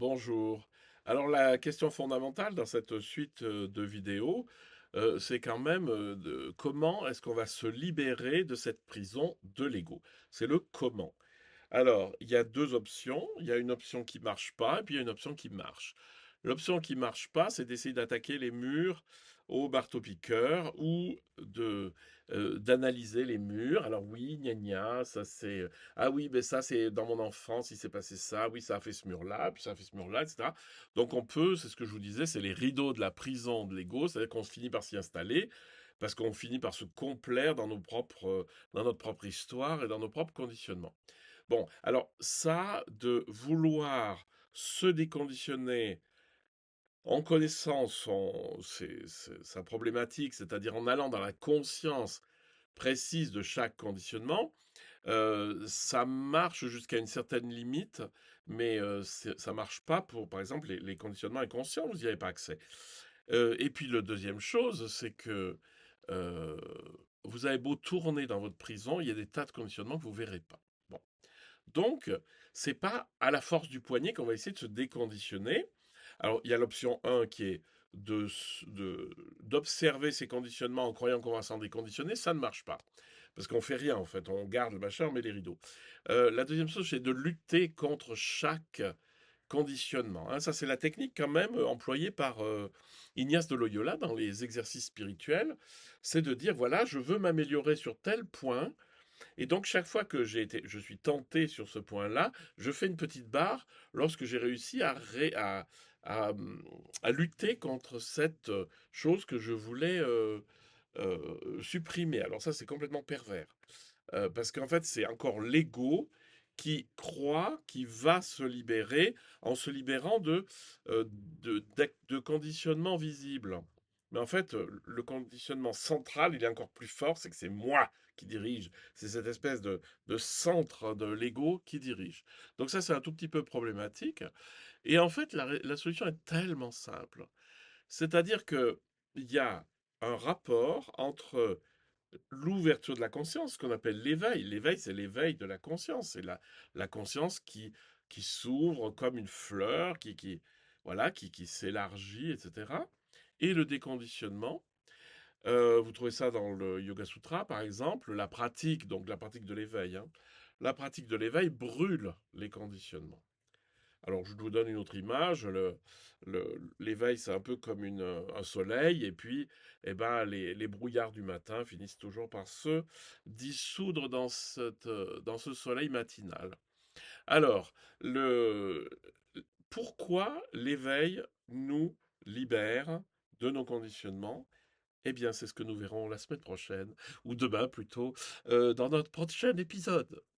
Bonjour. Alors la question fondamentale dans cette suite de vidéos, c'est quand même comment est-ce qu'on va se libérer de cette prison de l'ego. C'est le comment. Alors, il y a deux options. Il y a une option qui marche pas et puis il y a une option qui marche. L'option qui marche pas, c'est d'essayer d'attaquer les murs au marteau-piqueur ou d'analyser les murs. Alors oui, gna gna, ça c'est ah oui, mais ça c'est dans mon enfance, il s'est passé ça. Oui, ça a fait ce mur-là, puis ça a fait ce mur-là, etc. Donc on peut, c'est ce que je vous disais, c'est les rideaux de la prison de l'ego, c'est-à-dire qu'on finit par s'y installer parce qu'on finit par se complaire dans notre propre histoire et dans nos propres conditionnements. Bon, alors ça, de vouloir se déconditionner en connaissant sa problématique, c'est-à-dire en allant dans la conscience précise de chaque conditionnement, ça marche jusqu'à une certaine limite, mais ça marche pas pour, par exemple, les conditionnements inconscients, vous n'y avez pas accès. Et puis, la deuxième chose, c'est que euh, vous avez beau tourner dans votre prison, il y a des tas de conditionnements que vous verrez pas. Bon. Donc, c'est pas à la force du poignet qu'on va essayer de se déconditionner. Alors, il y a l'option 1 qui est d'observer ces conditionnements en croyant qu'on va s'en déconditionner. Ça ne marche pas. Parce qu'on fait rien, en fait. On garde le machin, on met les rideaux. La deuxième chose, c'est de lutter contre chaque conditionnement, hein. Ça, c'est la technique quand même employée par Ignace de Loyola dans les exercices spirituels. C'est de dire, voilà, je veux m'améliorer sur tel point, et donc, chaque fois que je suis tenté sur ce point-là, je fais une petite barre lorsque j'ai réussi à, à lutter contre cette chose que je voulais supprimer. Alors ça, c'est complètement pervers. Parce qu'en fait, c'est encore l'ego qui croit qu'il va se libérer en se libérant de conditionnements visibles. Mais en fait, le conditionnement central, il est encore plus fort, c'est que c'est moi qui dirige. C'est cette espèce de centre de l'ego qui dirige. Donc ça, c'est un tout petit peu problématique. Et en fait, la solution est tellement simple. C'est-à-dire que il y a un rapport entre l'ouverture de la conscience, ce qu'on appelle l'éveil. L'éveil, c'est l'éveil de la conscience. C'est la conscience qui s'ouvre comme une fleur, voilà, qui s'élargit, etc. Et le déconditionnement. Vous trouvez ça dans le Yoga Sutra, par exemple, la pratique, donc la pratique de l'éveil, hein. La pratique de l'éveil brûle les conditionnements. Alors, je vous donne une autre image. L'éveil, c'est un peu comme un soleil, et puis, eh ben, les brouillards du matin finissent toujours par se dissoudre dans ce soleil matinal. Alors, pourquoi l'éveil nous libère de nos conditionnements? Eh bien, c'est ce que nous verrons la semaine prochaine, ou demain plutôt, dans notre prochain épisode.